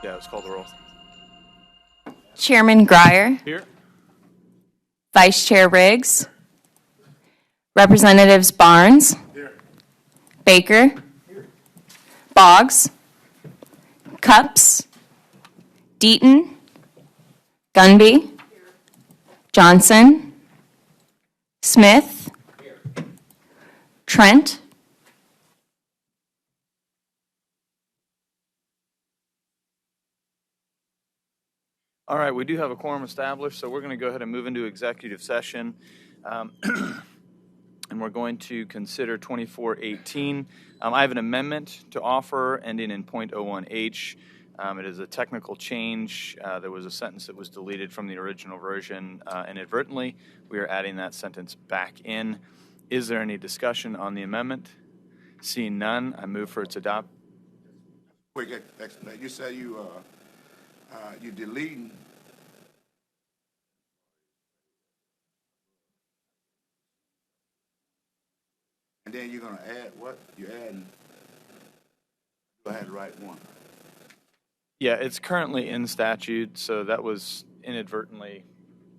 Yeah, let's call the roll. Chairman Grier, Here. Vice Chair Riggs, Representatives Barnes, Baker, Boggs, Cups, Deaton, Gunby, Johnson, Smith, Trent, All right, we do have a quorum established, so we're going to go ahead and move into executive session. And we're going to consider 2418. I have an amendment to offer ending in .01H. It is a technical change. There was a sentence that was deleted from the original version inadvertently. We are adding that sentence back in. Is there any discussion on the amendment? Seeing none, I move for its adoption. Quick explanation. You say you deleting. And then you're gonna add what? You're adding. Go ahead, write one. Yeah, it's currently in statute, so that was inadvertently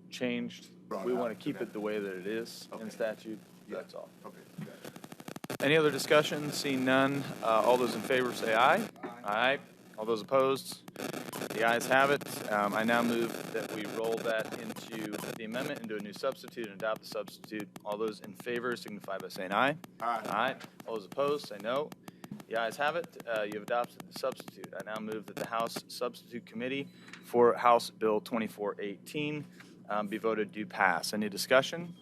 changed. We want to keep it the way that it is in statute. That's all. Okay. Any other discussion? Seeing none, all those in favor say aye. Aye. All those opposed? The ayes have it. I now move that we roll that into the amendment into a new substitute and adopt the substitute. All those in favor signify by saying aye. Aye. Aye. All those opposed say no. The ayes have it. You have adopted the substitute. I now move that the House Substitute Committee for House Bill 2418 be voted do pass. Any discussion?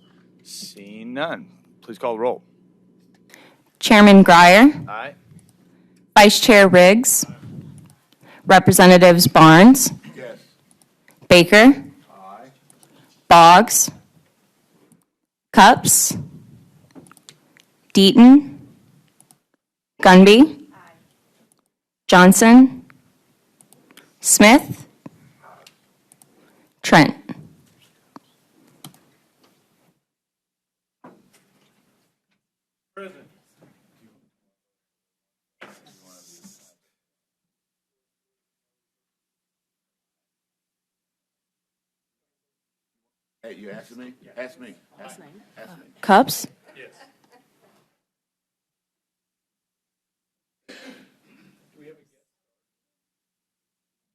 Seeing none. Please call the roll. Chairman Grier, Aye. Vice Chair Riggs, Representatives Barnes, Yes. Baker, Aye. Boggs, Cups, Deaton, Gunby, Johnson, Smith, Trent. Hey, you asking me? Ask me. Ask me. Cups,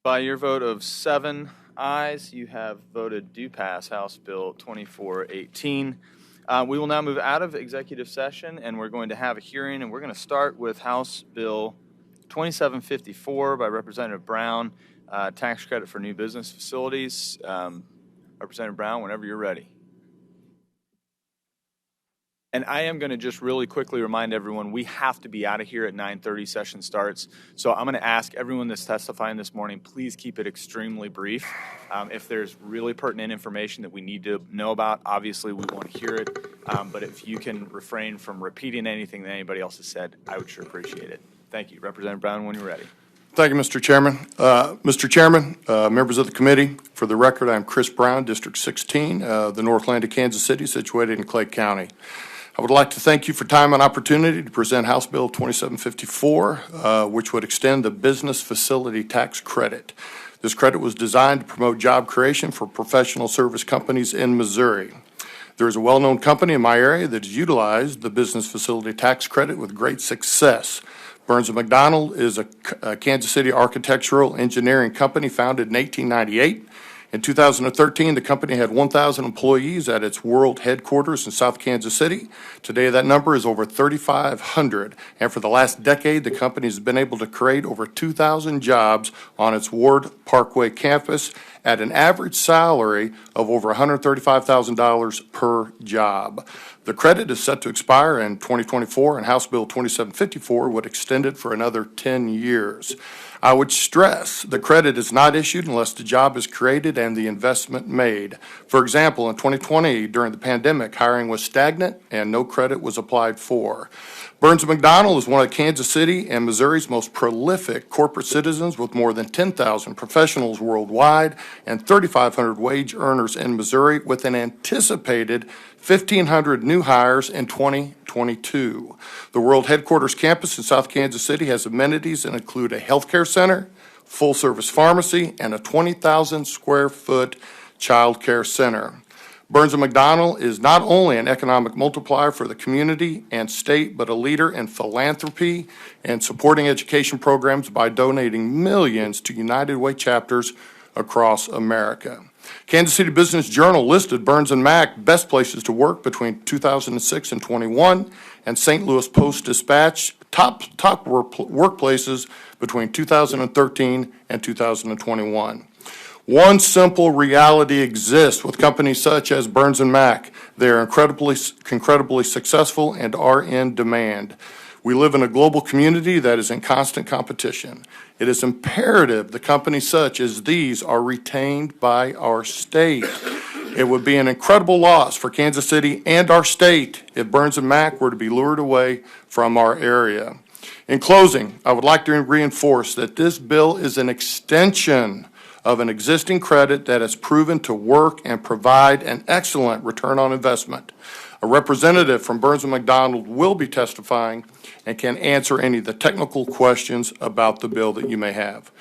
By your vote of 7 ayes, you have voted do pass House Bill 2418. We will now move out of executive session, and we're going to have a hearing, and we're going to start with House Bill 2754 by Representative Brown, tax credit for new business facilities. Representative Brown, whenever you're ready. And I am going to just really quickly remind everyone, we have to be out of here at 9:30, session starts. So I'm going to ask everyone that's testifying this morning, please keep it extremely brief. If there's really pertinent information that we need to know about, obviously we want to hear it. But if you can refrain from repeating anything that anybody else has said, I would sure appreciate it. Thank you. Representative Brown, when you're ready. Thank you, Mr. Chairman. Mr. Chairman, members of the committee, for the record, I'm Chris Brown, District 16, the Northland of Kansas City, situated in Clay County. I would like to thank you for time and opportunity to present House Bill 2754, which would extend the business facility tax credit. This credit was designed to promote job creation for professional service companies in Missouri. There is a well-known company in my area that has utilized the business facility tax credit with great success. Burns & McDonnell is a Kansas City architectural engineering company founded in 1898. In 2013, the company had 1,000 employees at its world headquarters in South Kansas City. Today, that number is over 3,500. And for the last decade, the company has been able to create over 2,000 jobs on its Ward Parkway campus at an average salary of over $135,000 per job. The credit is set to expire in 2024, and House Bill 2754 would extend it for another 10 years. I would stress the credit is not issued unless the job is created and the investment made. For example, in 2020, during the pandemic, hiring was stagnant and no credit was applied for. Burns & McDonnell is one of Kansas City and Missouri's most prolific corporate citizens with more than 10,000 professionals worldwide and 3,500 wage earners in Missouri with an anticipated 1,500 new hires in 2022. The World Headquarters campus in South Kansas City has amenities that include a healthcare center, full-service pharmacy, and a 20,000 square foot child care center. Burns & McDonnell is not only an economic multiplier for the community and state, but a leader in philanthropy and supporting education programs by donating millions to United Way chapters across America. Kansas City Business Journal listed Burns & Mac best places to work between 2006 and 21, and St. Louis Post-Dispatch top workplaces between 2013 and 2021. One simple reality exists with companies such as Burns & Mac. They are incredibly successful and are in demand. We live in a global community that is in constant competition. It is imperative the companies such as these are retained by our state. It would be an incredible loss for Kansas City and our state if Burns & Mac were to be lured away from our area. In closing, I would like to reinforce that this bill is an extension of an existing credit that has proven to work and provide an excellent return on investment. A representative from Burns & McDonnell will be testifying and can answer any of the technical questions about the bill that you may have.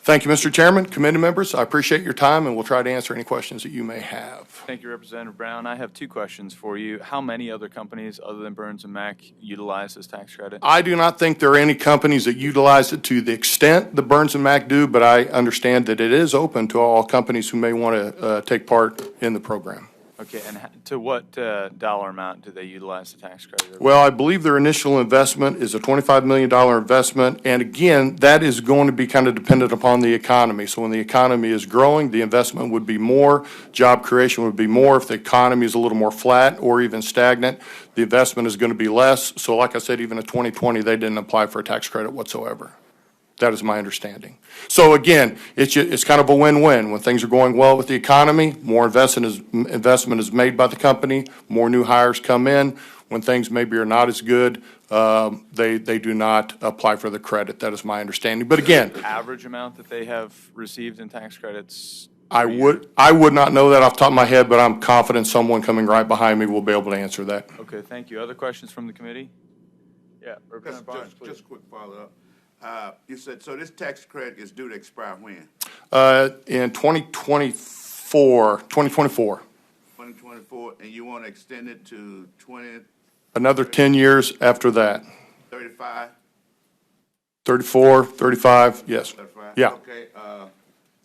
Thank you, Mr. Chairman, committee members. I appreciate your time, and we'll try to answer any questions that you may have. Thank you, Representative Brown. I have two questions for you. How many other companies other than Burns & Mac utilize this tax credit? I do not think there are any companies that utilize it to the extent that Burns & Mac do, but I understand that it is open to all companies who may want to take part in the program. Okay, and to what dollar amount do they utilize the tax credit? Well, I believe their initial investment is a $25 million investment, and again, that is going to be kind of dependent upon the economy. So when the economy is growing, the investment would be more, job creation would be more. If the economy is a little more flat or even stagnant, the investment is going to be less. So like I said, even in 2020, they didn't apply for a tax credit whatsoever. That is my understanding. So again, it's kind of a win-win. When things are going well with the economy, more investment is made by the company, more new hires come in. When things maybe are not as good, they do not apply for the credit. That is my understanding. But again, Average amount that they have received in tax credits? I would not know that off the top of my head, but I'm confident someone coming right behind me will be able to answer that. Okay, thank you. Other questions from the committee? Yeah, Representative Barnes, please. Just a quick follow-up. You said, so this tax credit is due to expire when? In 2024. 2024, and you want to extend it to 20? Another 10 years after that. 35? 34, 35, yes. 35? Yeah. Okay,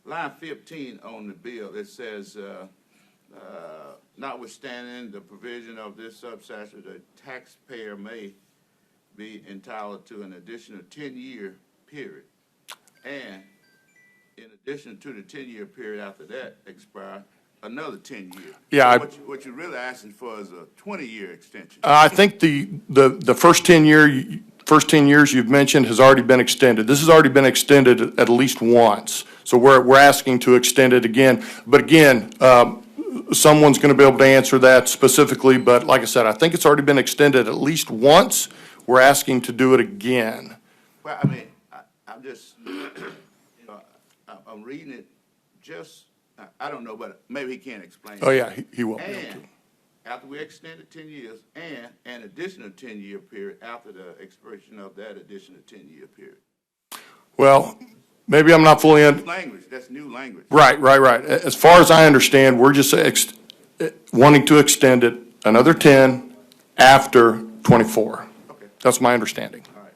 line 15 on the bill, it says, notwithstanding the provision of this subsection, the taxpayer may be entitled to an additional 10-year period. And in addition to the 10-year period after that expire, another 10 years. Yeah. So what you're really asking for is a 20-year extension. I think the first 10 years you've mentioned has already been extended. This has already been extended at least once. So we're asking to extend it again. But again, someone's going to be able to answer that specifically. But like I said, I think it's already been extended at least once. We're asking to do it again. Well, I mean, I'm just, I'm reading it just, I don't know, but maybe he can't explain it. Oh, yeah, he will be able to. And after we extend it 10 years, and an additional 10-year period after the expiration of that additional 10-year period. Well, maybe I'm not fully Language, that's new language. Right. As far as I understand, we're just wanting to extend it another 10 after 24. Okay. That's my understanding. All right.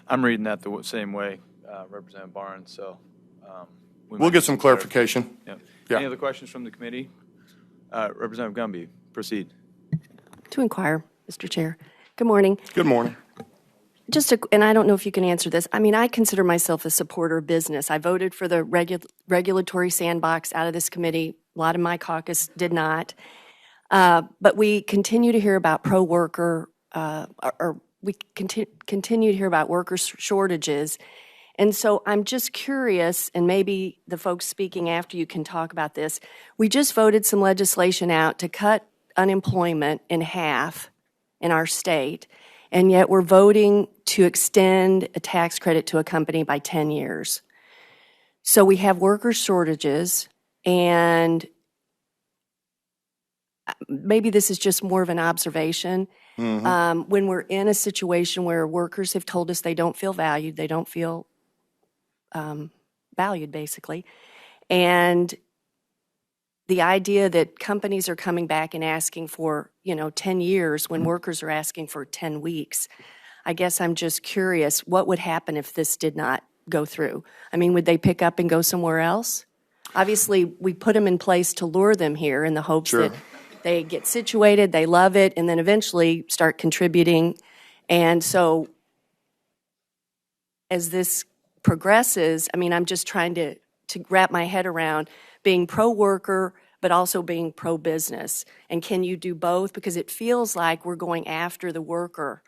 I'm reading that the same way, Representative Barnes, so. We'll get some clarification. Yep. Yeah. Any other questions from the committee? Representative Gumby, proceed. To inquire, Mr. Chair. Good morning. Good morning. And I don't know if you can answer this. I mean, I consider myself a supporter of business. I voted for the regulatory sandbox out of this committee. A lot of my caucus did not. But we continue to hear about pro-worker, or we continue to hear about worker shortages. And so I'm just curious, and maybe the folks speaking after you can talk about this. We just voted some legislation out to cut unemployment in half in our state, and yet we're voting to extend a tax credit to a company by 10 years. So we have worker shortages, and maybe this is just more of an observation. When we're in a situation where workers have told us they don't feel valued, they don't feel valued, basically, and the idea that companies are coming back and asking for, 10 years when workers are asking for 10 weeks, I guess I'm just curious, what would happen if this did not go through? I mean, would they pick up and go somewhere else? Obviously, we put them in place to lure them here in the hopes Sure. that they get situated, they love it, and then eventually start contributing. And so as this progresses, I mean, I'm just trying to wrap my head around being pro-worker, but also being pro-business. And can you do both? Because it feels like we're going after the worker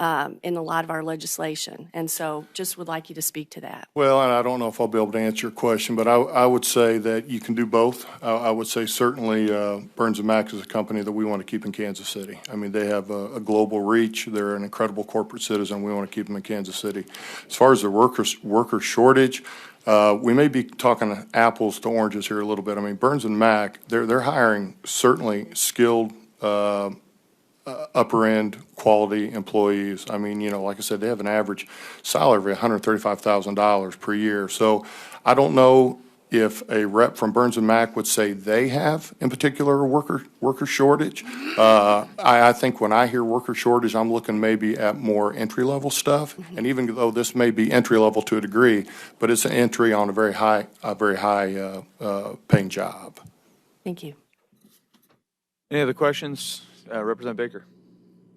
in a lot of our legislation. And so just would like you to speak to that. Well, and I don't know if I'll be able to answer your question, but I would say that you can do both. I would say certainly Burns & Mac is a company that we want to keep in Kansas City. I mean, they have a global reach. They're an incredible corporate citizen. We want to keep them in Kansas City. As far as the worker shortage, we may be talking apples to oranges here a little bit. I mean, Burns & Mac, they're hiring certainly skilled upper-end quality employees. I mean, like I said, they have an average salary of $135,000 per year. So I don't know if a rep from Burns & Mac would say they have, in particular, a worker shortage. I think when I hear worker shortage, I'm looking maybe at more entry-level stuff. And even though this may be entry-level to a degree, but it's an entry on a very high paying job. Thank you. Any other questions? Representative Baker.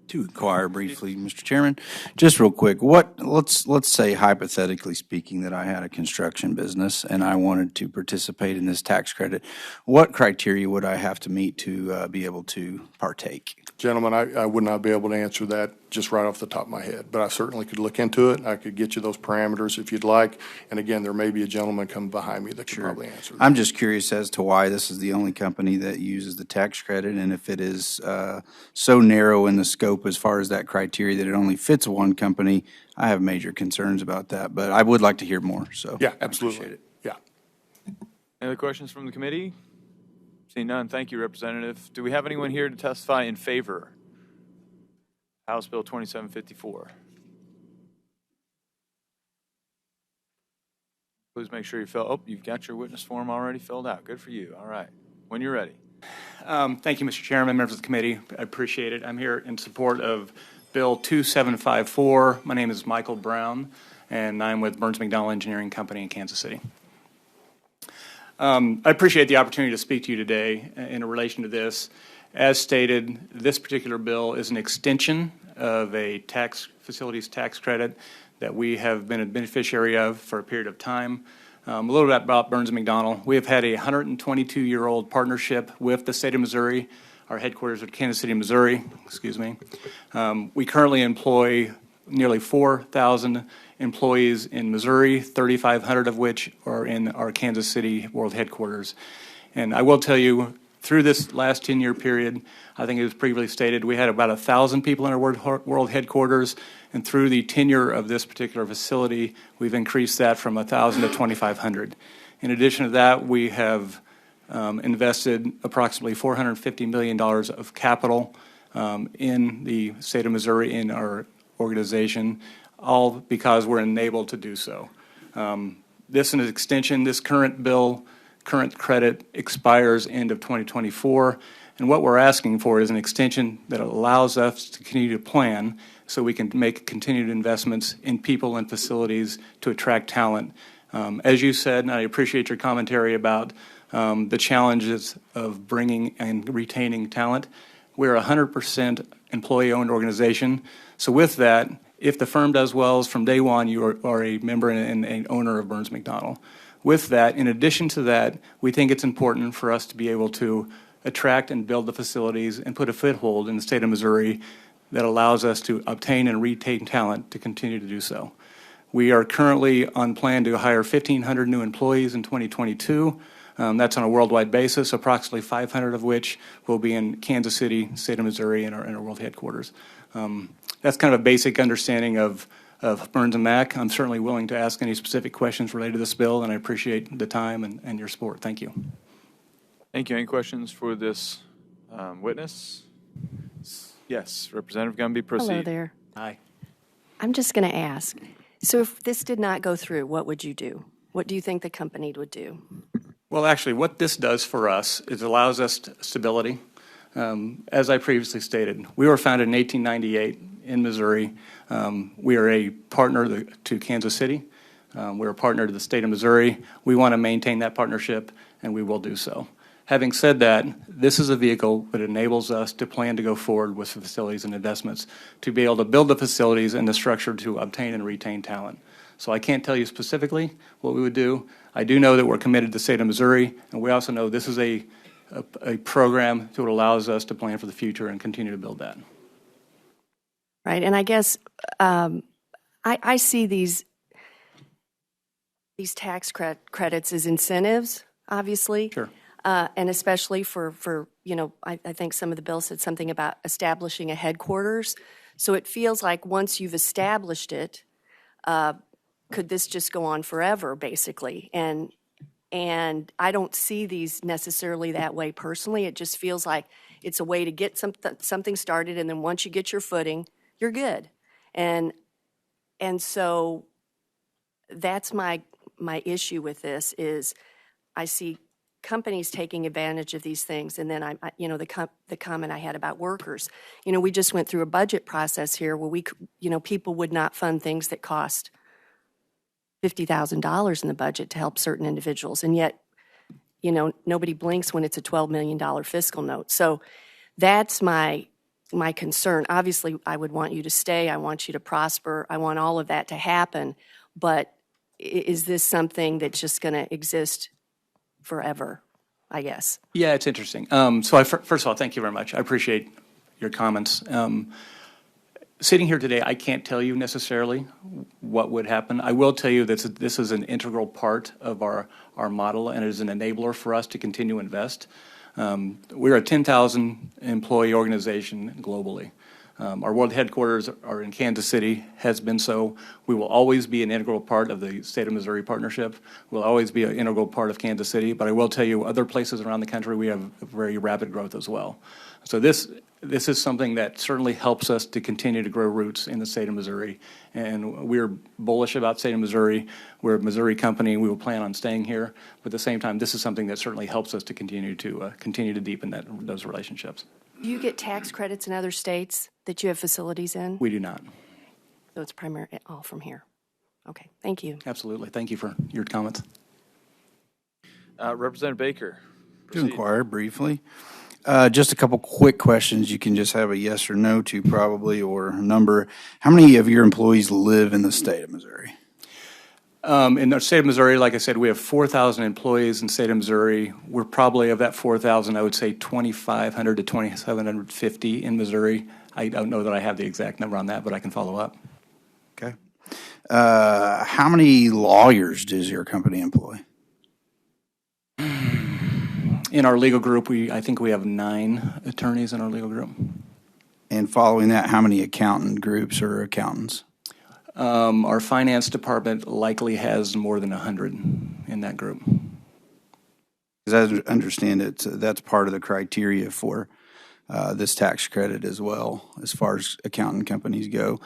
To inquire briefly, Mr. Chairman, just real quick, let's say hypothetically speaking that I had a construction business and I wanted to participate in this tax credit, what criteria would I have to meet to be able to partake? Gentlemen, I would not be able to answer that just right off the top of my head, but I certainly could look into it. I could get you those parameters if you'd like. And again, there may be a gentleman coming behind me that could probably answer that. I'm just curious as to why this is the only company that uses the tax credit, and if it is so narrow in the scope as far as that criteria that it only fits one company, I have major concerns about that. But I would like to hear more. So Yeah, absolutely. I appreciate Yeah. Any other questions from the committee? Seeing none, thank you, Representative. Do we have anyone here to testify in favor? House Bill 2754. Please make sure you you've got your witness form already filled out. Good for you. All right. When you're ready. Thank you, Mr. Chairman, members of the committee. I appreciate it. I'm here in support of Bill 2754. My name is Michael Brown, and I'm with Burns McDonnell Engineering Company in Kansas City. I appreciate the opportunity to speak to you today in relation to this. As stated, this particular bill is an extension of a facilities tax credit that we have been a beneficiary of for a period of time. A little bit about Burns McDonnell. We have had a 122-year-old partnership with the state of Missouri. Our headquarters are in Kansas City, Missouri. Excuse me. We currently employ nearly 4,000 employees in Missouri, 3,500 of which are in our Kansas City world headquarters. And I will tell you, through this last 10-year period, I think it was previously stated, we had about 1,000 people in our world headquarters, and through the tenure of this particular facility, we've increased that from 1,000 to 2,500. In addition to that, we have invested approximately $450 million of capital in the state of Missouri in our organization, all because we're enabled to do so. This is an extension. This current credit expires end of 2024, and what we're asking for is an extension that allows us to continue to plan so we can make continued investments in people and facilities to attract talent. As you said, and I appreciate your commentary about the challenges of bringing and retaining talent, we're a 100% employee-owned organization. So with that, if the firm does well from day one, you are a member and an owner of Burns McDonnell. With that, in addition to that, we think it's important for us to be able to attract and build the facilities and put a foothold in the state of Missouri that allows us to obtain and retain talent to continue to do so. We are currently on plan to hire 1,500 new employees in 2022. That's on a worldwide basis, approximately 500 of which will be in Kansas City, state of Missouri, in our world headquarters. That's kind of a basic understanding of Burns & Mac. I'm certainly willing to ask any specific questions related to this bill, and I appreciate the time and your support. Thank you. Thank you. Any questions for this Witness? Yes, Representative Gumby, proceed. Hello there. Aye. I'm just going to ask, so if this did not go through, what would you do? What do you think the company would do? Well, actually, what this does for us is allows us stability. As I previously stated, we were founded in 1898 in Missouri. We are a partner to Kansas City. We're a partner to the state of Missouri. We want to maintain that partnership, and we will do so. Having said that, this is a vehicle that enables us to plan to go forward with facilities and investments, to be able to build the facilities and the structure to obtain and retain talent. So I can't tell you specifically what we would do. I do know that we're committed to the state of Missouri, and we also know this is a program that allows us to plan for the future and continue to build that. Right, and I guess I see these tax credits as incentives, obviously. Sure. And especially for I think some of the bill said something about establishing a headquarters. So it feels like once you've established it, could this just go on forever, basically? And I don't see these necessarily that way personally. It just feels like it's a way to get something started, and then once you get your footing, you're good. And so that's my issue with this is I see companies taking advantage of these things, and then the comment I had about workers. We just went through a budget process here where people would not fund things that cost $50,000 in the budget to help certain individuals, and yet nobody blinks when it's a $12 million fiscal note. So that's my concern. Obviously, I would want you to stay. I want you to prosper. I want all of that to happen. But is this something that's just going to exist forever, I guess? Yeah, it's interesting. So first of all, thank you very much. I appreciate your comments. Sitting here today, I can't tell you necessarily what would happen. I will tell you that this is an integral part of our model, and it is an enabler for us to continue to invest. We're a 10,000 employee organization globally. Our world headquarters are in Kansas City, has been so. We will always be an integral part of the State of Missouri partnership. We'll always be an integral part of Kansas City, but I will tell you other places around the country we have very rapid growth as well. So this is something that certainly helps us to continue to grow roots in the state of Missouri, and we're bullish about the state of Missouri. We're a Missouri company. We will plan on staying here, but at the same time, this is something that certainly helps us to continue to deepen those relationships. Do you get tax credits in other states that you have facilities in? We do not. So it's primarily all from here. Okay, thank you. Absolutely. Thank you for your comments. Representative Baker. To Proceed. inquire briefly. Just a couple quick questions. You can just have a yes or no to probably, or a number. How many of your employees live in the state of Missouri? In the state of Missouri, like I said, we have 4,000 employees in the state of Missouri. We're probably, of that 4,000, I would say 2,500 to 2,750 in Missouri. I don't know that I have the exact number on that, but I can follow up. Okay. How many lawyers does your company employ? In our legal group, I think we have 9 attorneys in our legal group. And following that, how many accountant groups or accountants? Our finance department likely has more than 100 in that group. Because I understand it, that's part of the criteria for this tax credit as well, as far as accountant companies go.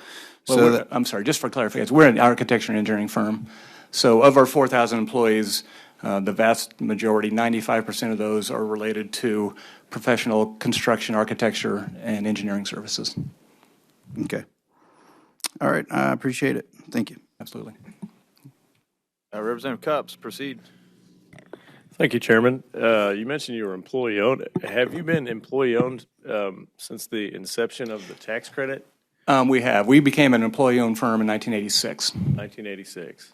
Well, I'm sorry, just for clarification, we're an architecture and engineering firm. So of our 4,000 employees, the vast majority, 95% of those are related to professional construction, architecture, and engineering services. Okay. All right. I appreciate it. Thank you. Absolutely. Representative Cups, proceed. Thank you, Chairman. You mentioned you were employee-owned. Have you been employee-owned since the inception of the tax credit? We have. We became an employee-owned firm in 1986. 1986.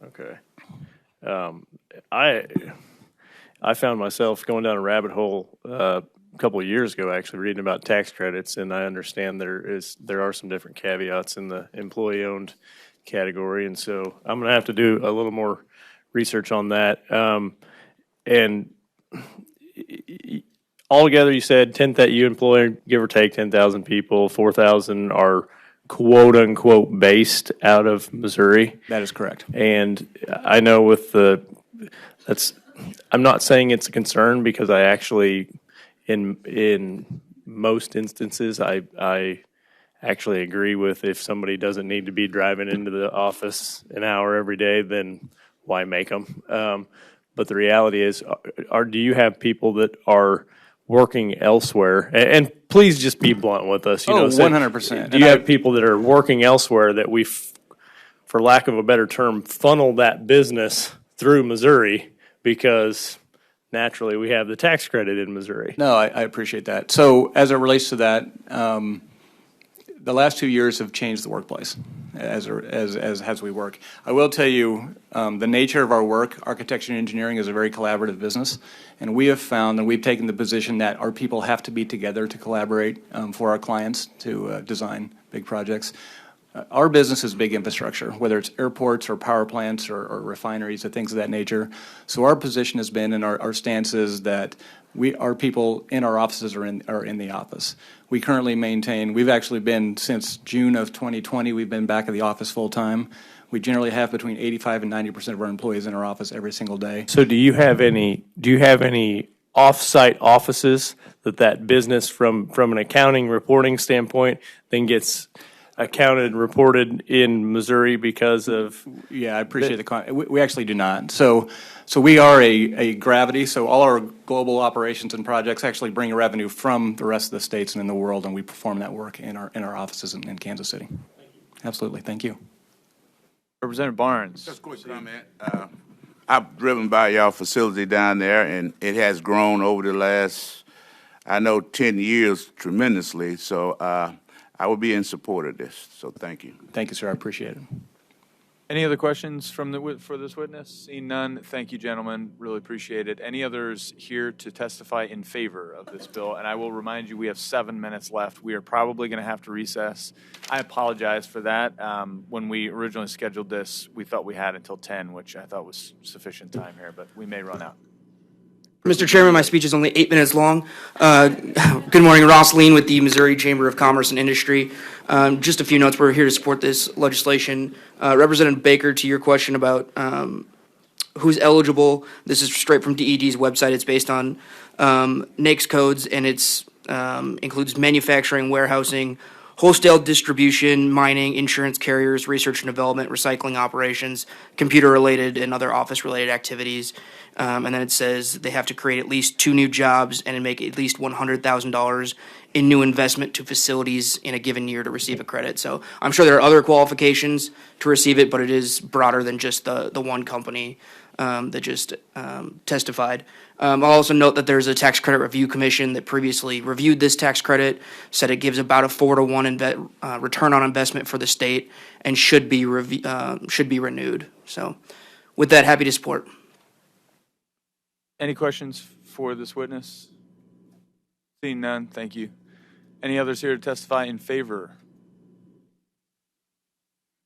Okay. I found myself going down a rabbit hole a couple of years ago, actually reading about tax credits, and I understand there are some different caveats in the employee-owned category, and so I'm going to have to do a little more research on that. And altogether, you said that you employ, give or take, 10,000 people. 4,000 are quote unquote based out of Missouri. That is correct. And I know I'm not saying it's a concern because I actually in most instances, I actually agree with if somebody doesn't need to be driving into the office an hour every day, then why make them? But the reality is, do you have people that are working elsewhere? And please just be blunt with us. You know, 100%. Do you have people that are working elsewhere that for lack of a better term, funnel that business through Missouri because naturally we have the tax credit in Missouri? No, I appreciate that. So as it relates to that, the last 2 years have changed the workplace as we work. I will tell you, the nature of our work, architecture and engineering, is a very collaborative business, and we have found, and we've taken the position that our people have to be together to collaborate for our clients to design big projects. Our business is big infrastructure, whether it's airports or power plants or refineries or things of that nature. So our position has been, and our stance is that our people in our offices are in the office. We currently maintain, we've actually been, since June of 2020, we've been back at the office full-time. We generally have between 85 and 90% of our employees in our office every single day. So do you have any off-site offices that business from an accounting reporting standpoint then gets accounted and reported in Missouri because of? Yeah, I appreciate the comment. We actually do not. So we are a gravity, so all our global operations and projects actually bring revenue from the rest of the states and in the world, and we perform that work in our offices in Kansas City. Absolutely, thank you. Representative Barnes. Just a quick comment. I've driven by y'all facility down there, and it has grown over the last, 10 years tremendously. So I would be in support of this. So thank you. Thank you, sir. I appreciate it. Any other questions for this witness? Seeing none, thank you, gentlemen. Really appreciate it. Any others here to testify in favor of this bill? And I will remind you, we have 7 minutes left. We are probably going to have to recess. I apologize for that. When we originally scheduled this, we thought we had until 10, which I thought was sufficient time here, but we may run out. Mr. Chairman, my speech is only 8 minutes long. Good morning, Ross Lean with the Missouri Chamber of Commerce and Industry. Just a few notes. We're here to support this legislation. Representative Baker, to your question about who's eligible, this is straight from DED's website. It's based on NAICS codes, and it's includes manufacturing, warehousing, wholesale distribution, mining, insurance carriers, research and development, recycling operations, computer-related and other office-related activities. And then it says they have to create at least 2 new jobs and make at least $100,000 in new investment to facilities in a given year to receive a credit. So I'm sure there are other qualifications to receive it, but it is broader than just the one company that just testified. I'll also note that there's a tax credit review commission that previously reviewed this tax credit, said it gives about a 4-to-1 return on investment for the state, and should be renewed. So, with that, happy to support. Any questions for this witness? Seeing none, thank you. Any others here to testify in favor?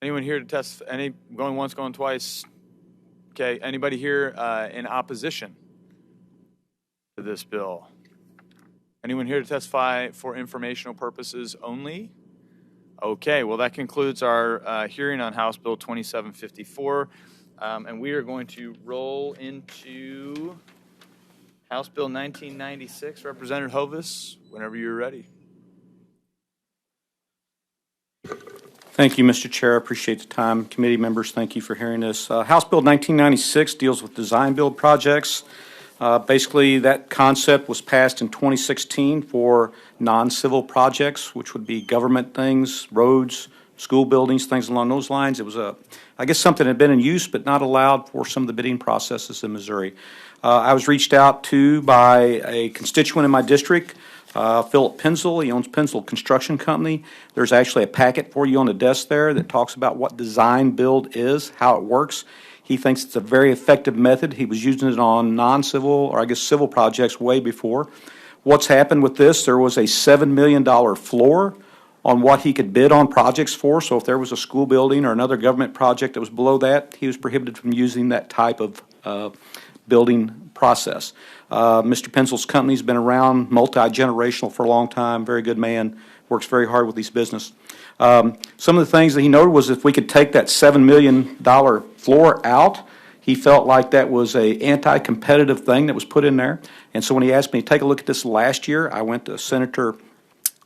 Anyone here to testify? Any going once, going twice? Okay. Anybody here in opposition to this bill? Anyone here to testify for informational purposes only? Okay. Well, that concludes our hearing on House Bill 2754, and we are going to roll into House Bill 1996. Representative Hovis, whenever you're ready. Thank you, Mr. Chair. I appreciate the time. Committee members, thank you for hearing this. House Bill 1996 deals with design build projects. Basically, that concept was passed in 2016 for non-civil projects, which would be government things, roads, school buildings, things along those lines. It was, I guess, something that had been in use but not allowed for some of the bidding processes in Missouri. I was reached out to by a constituent in my district, Philip Penzel. He owns Penzel Construction Company. There's actually a packet for you on the desk there that talks about what design build is, how it works. He thinks it's a very effective method. He was using it on non-civil, or I guess civil projects way before. What's happened with this, there was a $7 million floor on what he could bid on projects for. So if there was a school building or another government project that was below that, he was prohibited from using that type of building process. Mr. Penzel's company's been around, multi-generational for a long time, very good man, works very hard with these business. Some of the things that he noted was if we could take that $7 million floor out, He felt like that was a anti-competitive thing that was put in there. And so when he asked me to take a look at this last year, I went to Senator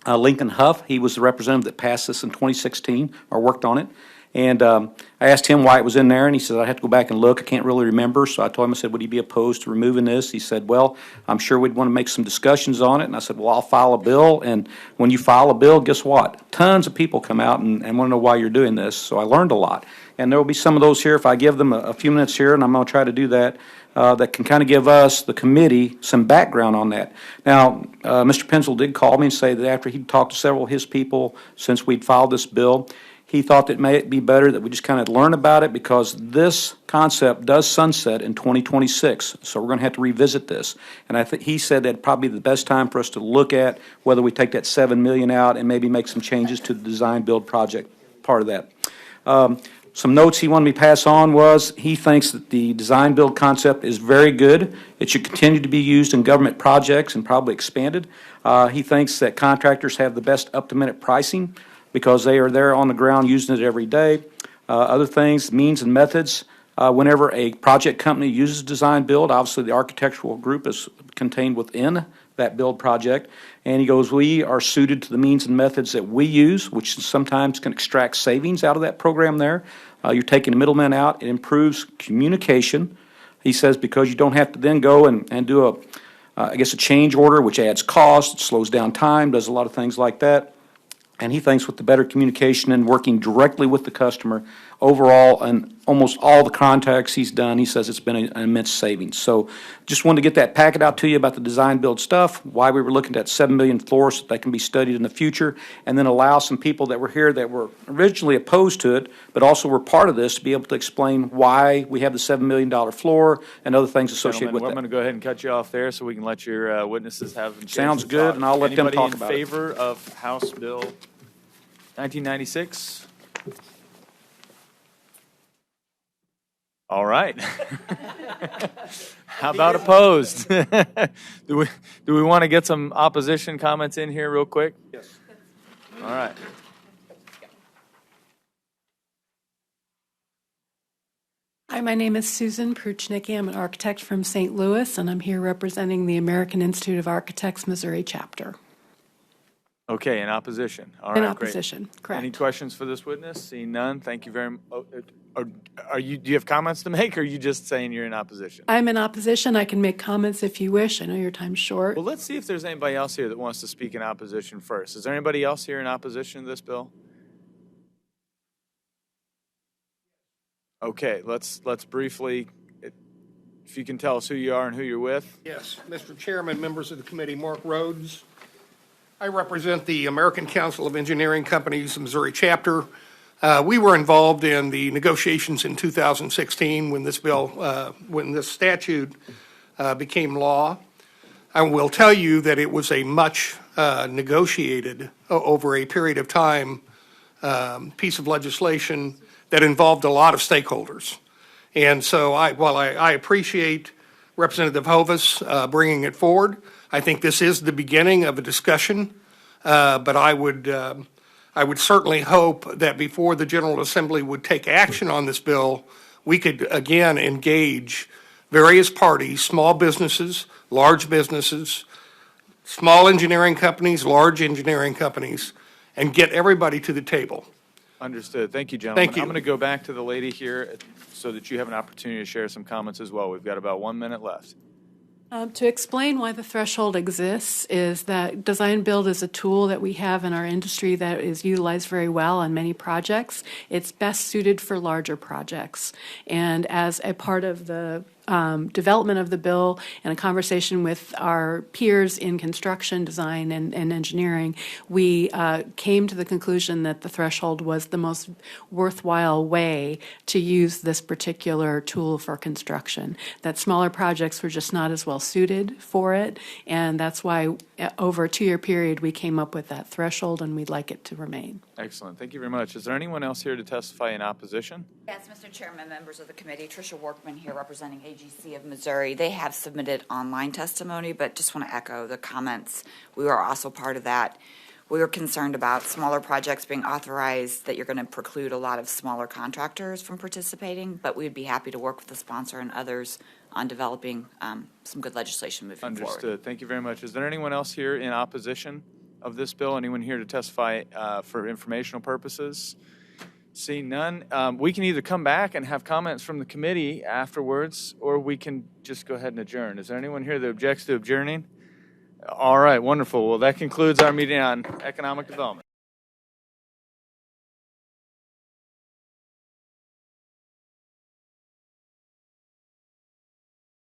Lincoln Huff. He was the representative that passed this in 2016 or worked on it. And I asked him why it was in there, and he said, I'd have to go back and look. I can't really remember. So I told him, I said, would he be opposed to removing this? He said, well, I'm sure we'd want to make some discussions on it. And I said, well, I'll file a bill. And when you file a bill, guess what? Tons of people come out and want to know why you're doing this. So I learned a lot. And there will be some of those here, if I give them a few minutes here, and I'm going to try to do that, that can kind of give us, the committee, some background on that. Now, Mr. Penzel did call me and say that after he'd talked to several of his people since we'd filed this bill, he thought that it may be better that we just kind of learn about it because this concept does sunset in 2026. So we're going to have to revisit this. And I think he said that probably the best time for us to look at whether we take that $7 million out and maybe make some changes to the design build project part of that. Some notes he wanted me to pass on was he thinks that the design build concept is very good. It should continue to be used in government projects and probably expanded. He thinks that contractors have the best up-to-minute pricing because they are there on the ground using it every day. Other things, means and methods. Whenever a project company uses design build, obviously the architectural group is contained within that build project. And he goes, we are suited to the means and methods that we use, which sometimes can extract savings out of that program there. You're taking the middleman out. It improves communication. He says because you don't have to then go and do a change order, which adds cost, it slows down time, does a lot of things like that. And he thinks with the better communication and working directly with the customer, overall, and almost all the contacts he's done, he says it's been an immense savings. So just wanted to get that packet out to you about the design build stuff, why we were looking at 7 million floors so that can be studied in the future, and then allow some people that were here that were originally opposed to it, but also were part of this to be able to explain why we have the $7 million floor and other things associated with I'm that. going to go ahead and cut you off there so we can let your witnesses have a chance Sounds to good, talk. and I'll let them talk about it. Anybody in favor of House Bill 1996? All right. How about opposed? Do we want to get some opposition comments in here real quick? Yes. All right. Hi, my name is Susan Pruchnicki. I'm an architect from St. Louis, and I'm here representing the American Institute of Architects Missouri chapter. Okay, in opposition. All right, In great. opposition, correct. Any questions for this witness? Seeing none, thank you very much. Do you have comments to make, or are you just saying you're in opposition? I'm in opposition. I can make comments if you wish. I know your time's short. Well, let's see if there's anybody else here that wants to speak in opposition first. Is there anybody else here in opposition to this bill? Okay, let's briefly, if you can tell us who you are and who you're with. Yes, Mr. Chairman, members of the committee, Mark Rhodes. I represent the American Council of Engineering Companies Missouri chapter. We were involved in the negotiations in 2016 when this bill, when this statute became law. I will tell you that it was a much negotiated over a period of time piece of legislation that involved a lot of stakeholders. And so while I appreciate Representative Hovis bringing it forward, I think this is the beginning of a discussion, but I would certainly hope that before the General Assembly would take action on this bill, we could again engage various parties, small businesses, large businesses, small engineering companies, large engineering companies, and get everybody to the table. Understood. Thank you, gentlemen. Thank you. I'm going to go back to the lady here so that you have an opportunity to share some comments as well. We've got about 1 minute left. To explain why the threshold exists is that design build is a tool that we have in our industry that is utilized very well on many projects. It's best suited for larger projects. And as a part of the development of the bill and a conversation with our peers in construction, design, and engineering, we came to the conclusion that the threshold was the most worthwhile way to use this particular tool for construction, that smaller projects were just not as well suited for it, and that's why over a 2-year period we came up with that threshold, and we'd like it to remain. Excellent. Thank you very much. Is there anyone else here to testify in opposition? Yes, Mr. Chairman, members of the committee, Tricia Workman here representing AGC of Missouri. They have submitted online testimony, but just want to echo the comments. We are also part of that. We were concerned about smaller projects being authorized, that you're going to preclude a lot of smaller contractors from participating, but we'd be happy to work with the sponsor and others on developing some good legislation moving forward. Understood. Thank you very much. Is there anyone else here in opposition of this bill? Anyone here to testify for informational purposes? Seeing none, we can either come back and have comments from the committee afterwards, or we can just go ahead and adjourn. Is there anyone here that objects to adjourning? All right, wonderful. Well, that concludes our meeting on economic development.